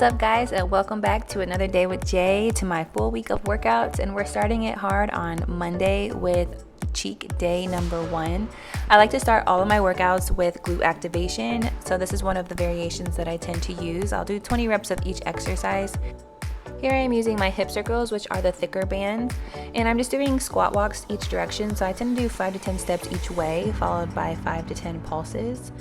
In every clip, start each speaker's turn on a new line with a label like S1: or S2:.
S1: up, guys, and welcome back to another day with Jay, to my full week of workouts. And we're starting it hard on Monday with cheek day number 1. I like to start all of my workouts with glute activation, so this is one of the variations that I tend to use. I'll do 20 reps of each exercise. Here I am using my hip circles, which are the thicker bands, and I'm just doing squat walks each direction, so I tend to do 5 to 10 steps each way, followed by 5 to 10 pulses.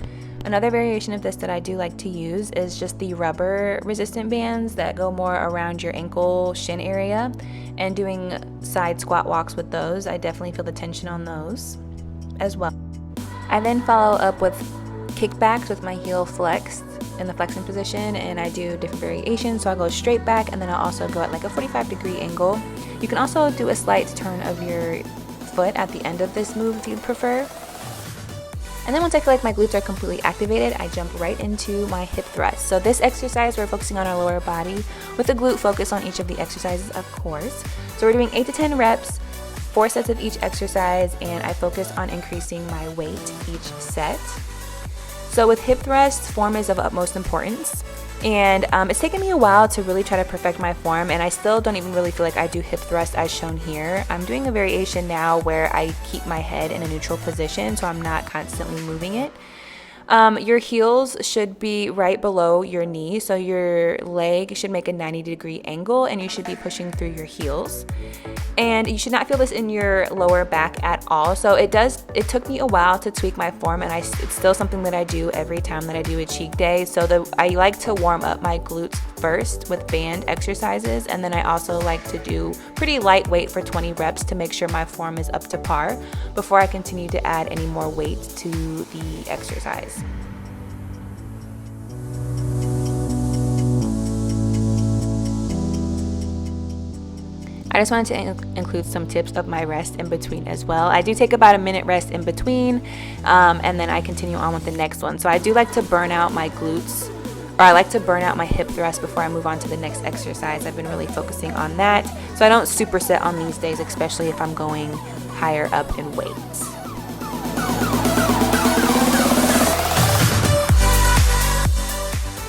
S1: Another variation of this that I do like to use is just the rubber resistant bands that go more around your ankle shin area, and doing side squat walks with those. I definitely feel the tension on those as well. I then follow up with kickbacks with my heel flexed in the flexing position, and I do different variations. So I'll go straight back, and then I'll also go at like a 45-degree angle. You can also do a slight turn of your foot at the end of this move if you prefer. And then once I feel like my glutes are completely activated, I jump right into my hip thrust. So this exercise, we're focusing on our lower body with a glute focus on each of the exercises, of course. So we're doing 8 to 10 reps, 4 sets of each exercise, and I focus on increasing my weight each set. So with hip thrusts, form is of utmost importance. And it's taken me a while to really try to perfect my form, and I still don't even really feel like I do hip thrust as shown here. I'm doing a variation now where I keep my head in a neutral position, so I'm not constantly moving it. Your heels should be right below your knee, so your leg should make a 90-degree angle, and you should be pushing through your heels. And you should not feel this in your lower back at all. So it took me a while to tweak my form, and it's still something that I do every time that I do a cheek day. So I like to warm up my glutes first with band exercises, and then I also like to do pretty lightweight for 20 reps to make sure my form is up to par before I continue to add any more weight to the exercise. I just wanted to include some tips of my rest in between as well. I do take about a minute rest in between, and then I continue on with the next one. So I do like to burn out my glutes, or I like to burn out my hip thrust before I move on to the next exercise. I've been really focusing on that. So I don't superset on these days, especially if I'm going higher up in weights.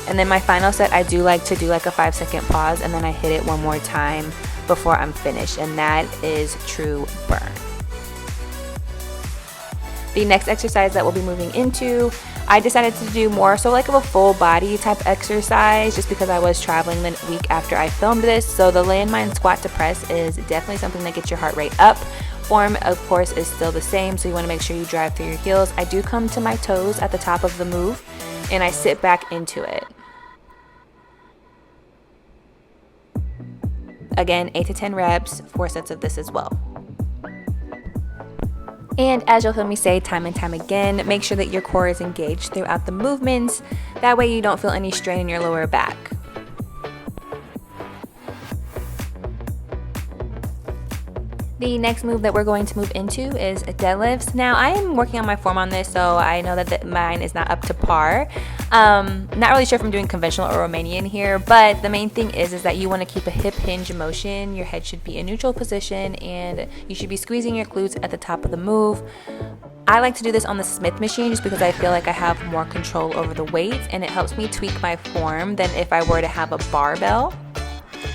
S1: And then my final set, I do like to do like a 5-second pause, and then I hit it one more time before I'm finished, and that is true burn. The next exercise that we'll be moving into, I decided to do more so like of a full body type exercise, just because I was traveling the week after I filmed this. So the landmine squat to press is definitely something that gets your heart rate up. Form, of course, is still the same, so you want to make sure you drive through your heels. I do come to my toes at the top of the move, and I sit back into it. Again, 8 to 10 reps, 4 sets of this as well. And as you'll hear me say time and time again, make sure that your core is engaged throughout the movements. That way you don't feel any strain in your lower back. The next move that we're going to move into is deadlifts. Now, I am working on my form on this, so I know that mine is not up to par. Not really sure if I'm doing conventional or Romanian here, but the main thing is that you want to keep a hip hinge motion. Your head should be in neutral position, and you should be squeezing your glutes at the top of the move. I like to do this on the Smith machine just because I feel like I have more control over the weight, and it helps me tweak my form than if I were to have a barbell.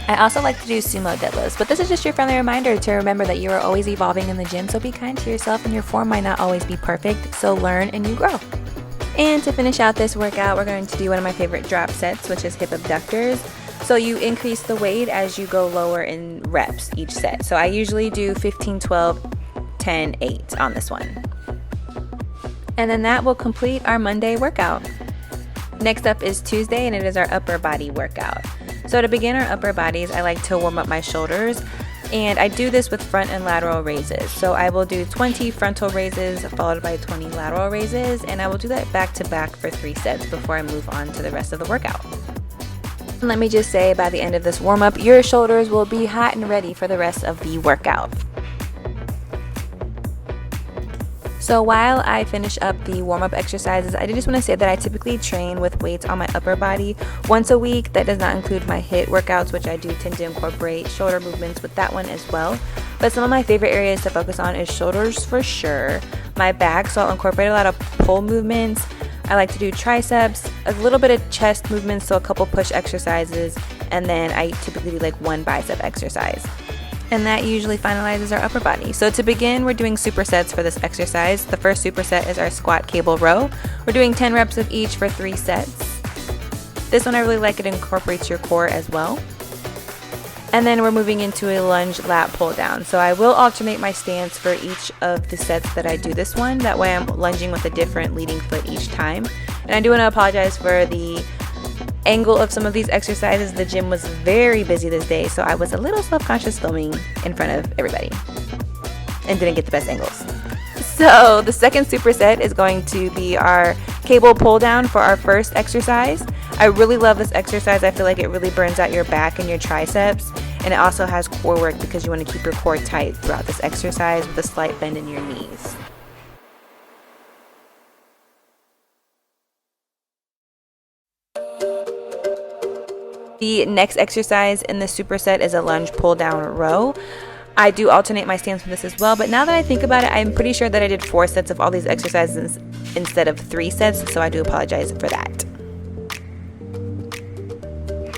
S1: I also like to do sumo deadlifts, but this is just your friendly reminder to remember that you are always evolving in the gym, so be kind to yourself, and your form might not always be perfect, so learn and you grow. And to finish out this workout, we're going to do one of my favorite drop sets, which is hip abductors. So you increase the weight as you go lower in reps each set. So I usually do 15, 12, 10, 8 on this one. And then that will complete our Monday workout. Next up is Tuesday, and it is our upper body workout. So to begin our upper bodies, I like to warm up my shoulders, and I do this with front and lateral raises. So I will do 20 frontal raises followed by 20 lateral raises, and I will do that back to back for 3 sets before I move on to the rest of the workout. And let me just say, by the end of this warm up, your shoulders will be hot and ready for the rest of the workout. So while I finish up the warm-up exercises, I just want to say that I typically train with weights on my upper body once a week. That does not include my HIIT workouts, which I do tend to incorporate shoulder movements with that one as well. But some of my favorite areas to focus on is shoulders for sure, my back, so I'll incorporate a lot of pull movements, I like to do triceps, a little bit of chest movements, so a couple push exercises, and then I typically do like one bicep exercise. And that usually finalizes our upper body. So to begin, we're doing supersets for this exercise. The first superset is our squat cable row. We're doing 10 reps of each for 3 sets. This one I really like, it incorporates your core as well. And then we're moving into a lunge lat pull down. So I will alternate my stance for each of the sets that I do this one. That way I'm lunging with a different leading foot each time. And I do want to apologize for the angle of some of these exercises. The gym was very busy this day, so I was a little self-conscious filming in front of everybody and didn't get the best angles. So the second superset is going to be our cable pull down for our first exercise. I really love this exercise. I feel like it really burns out your back and your triceps, and it also has core work because you want to keep your core tight throughout this exercise with a slight bend in your knees. The next exercise in the superset is a lunge pull down row. I do alternate my stance with this as well, but now that I think about it, I'm pretty sure that I did 4 sets of all these exercises instead of 3 sets, so I do apologize for that.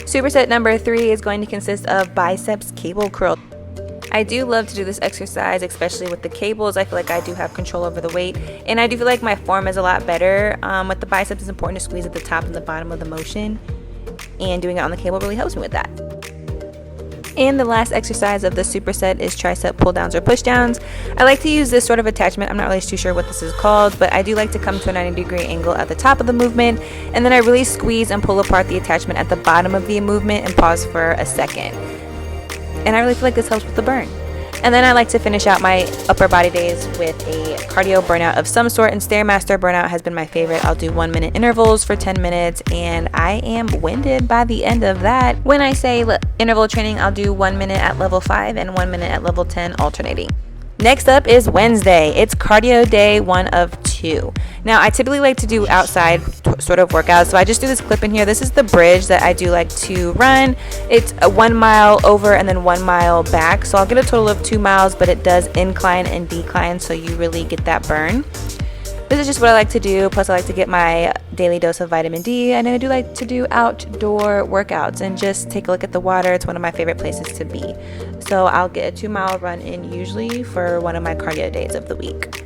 S1: Superset number 3 is going to consist of biceps cable curl. I do love to do this exercise, especially with the cables. I feel like I do have control over the weight, and I do feel like my form is a lot better. With the biceps, it's important to squeeze at the top and the bottom of the motion, and doing it on the cable really helps me with that. And the last exercise of the superset is tricep pull downs or push downs. I like to use this sort of attachment. I'm not really too sure what this is called, but I do like to come to a 90-degree angle at the top of the movement, and then I really squeeze and pull apart the attachment at the bottom of the movement and pause for a second. And I really feel like this helps with the burn. And then I like to finish out my upper body days with a cardio burnout of some sort, and STAIRMASTER burnout has been my favorite. I'll do 1-minute intervals for 10 minutes, and I am winded by the end of that. When I say interval training, I'll do 1 minute at level 5 and 1 minute at level 10 alternating. Next up is Wednesday. It's cardio day 1 of 2. Now I typically like to do outside sort of workouts, so I just do this clip in here. This is the bridge that I do like to run. It's a 1 mile over and then 1 mile back, so I'll get a total of 2 miles, but it does incline and decline, so you really get that burn. This is just what I like to do, plus I like to get my daily dose of vitamin D, and I do like to do outdoor workouts and just take a look at the water. It's one of my favorite places to be. So I'll get a 2-mile run in usually for one of my cardio days of the week.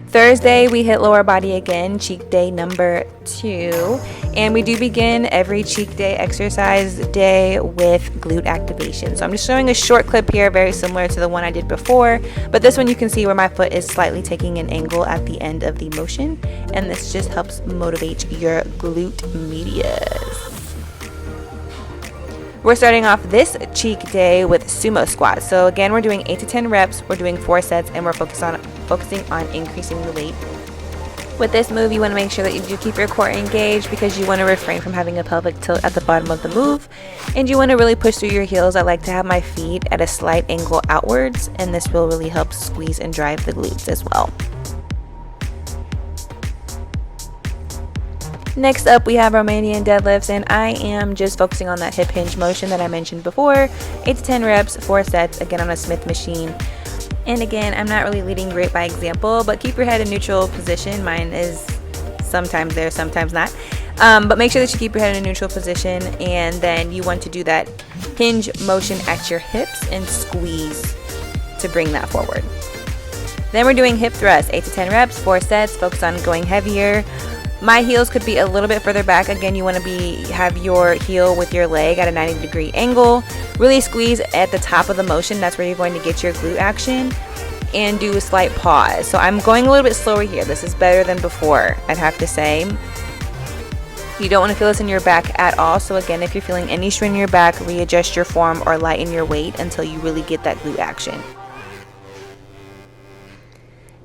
S1: Thursday, we hit lower body again, cheek day number 2, and we do begin every cheek day exercise day with glute activation. So I'm just showing a short clip here, very similar to the one I did before, but this one you can see where my foot is slightly taking an angle at the end of the motion, and this just helps motivate your glute medius. We're starting off this cheek day with sumo squats. So again, we're doing 8 to 10 reps, we're doing 4 sets, and we're focusing on increasing the weight. With this move, you want to make sure that you do keep your core engaged because you want to refrain from having a pelvic tilt at the bottom of the move, and you want to really push through your heels. I like to have my feet at a slight angle outwards, and this will really help squeeze and drive the glutes as well. Next up, we have Romanian deadlifts, and I am just focusing on that hip hinge motion that I mentioned before. 8 to 10 reps, 4 sets, again on a Smith machine. And again, I'm not really leading great by example, but keep your head in neutral position. Mine is sometimes there, sometimes not. But make sure that you keep your head in a neutral position, and then you want to do that hinge motion at your hips and squeeze to bring that forward. Then we're doing hip thrusts, 8 to 10 reps, 4 sets, focus on going heavier. My heels could be a little bit further back. Again, you want to have your heel with your leg at a 90-degree angle. Really squeeze at the top of the motion. That's where you're going to get your glute action. And do a slight pause. So I'm going a little bit slower here. This is better than before, I'd have to say. You don't want to feel this in your back at all. So again, if you're feeling any strain in your back, readjust your form or lighten your weight until you really get that glute action.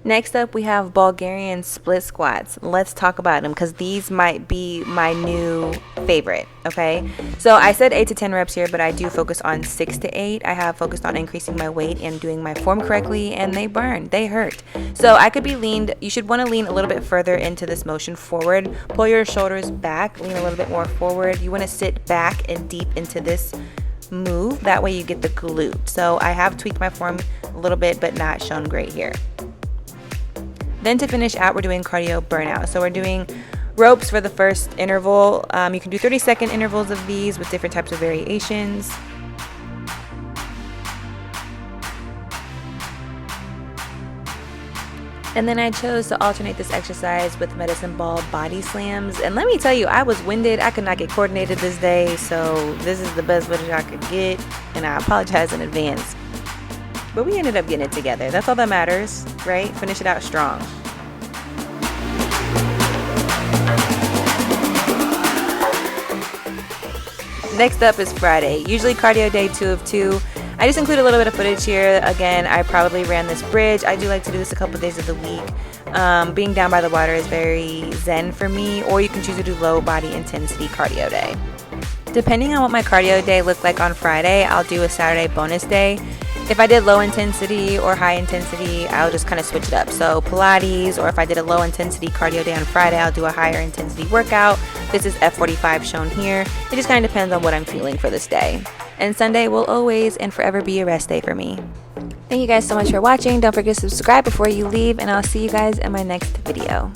S1: Next up, we have Bulgarian split squats. Let's talk about them because these might be my new favorite, okay? So I said 8 to 10 reps here, but I do focus on 6 to 8. I have focused on increasing my weight and doing my form correctly, and they burn, they hurt. So I could be leaned, you should want to lean a little bit further into this motion forward. Pull your shoulders back, lean a little bit more forward. You want to sit back and deep into this move. That way you get the glute. So I have tweaked my form a little bit, but not shown great here. Then to finish out, we're doing cardio burnout. So we're doing ropes for the first interval. You can do 30-second intervals of these with different types of variations. And then I chose to alternate this exercise with medicine ball body slams. And let me tell you, I was winded. I could not get coordinated this day, so this is the best footage I could get, and I apologize in advance. But we ended up getting it together. That's all that matters, right? Finish it out strong. Next up is Friday, usually cardio day 2 of 2. I just include a little bit of footage here. Again, I probably ran this bridge. I do like to do this a couple days of the week. Being down by the water is very zen for me, or you can choose to do low body intensity cardio day. Depending on what my cardio day looked like on Friday, I'll do a Saturday bonus day. If I did low intensity or high intensity, I'll just kind of switch it up. So Pilates, or if I did a low intensity cardio day on Friday, I'll do a higher intensity workout. This is F45 shown here. It just kind of depends on what I'm feeling for this day. And Sunday will always and forever be a rest day for me. Thank you guys so much for watching. Don't forget to subscribe before you leave, and I'll see you guys in my next video.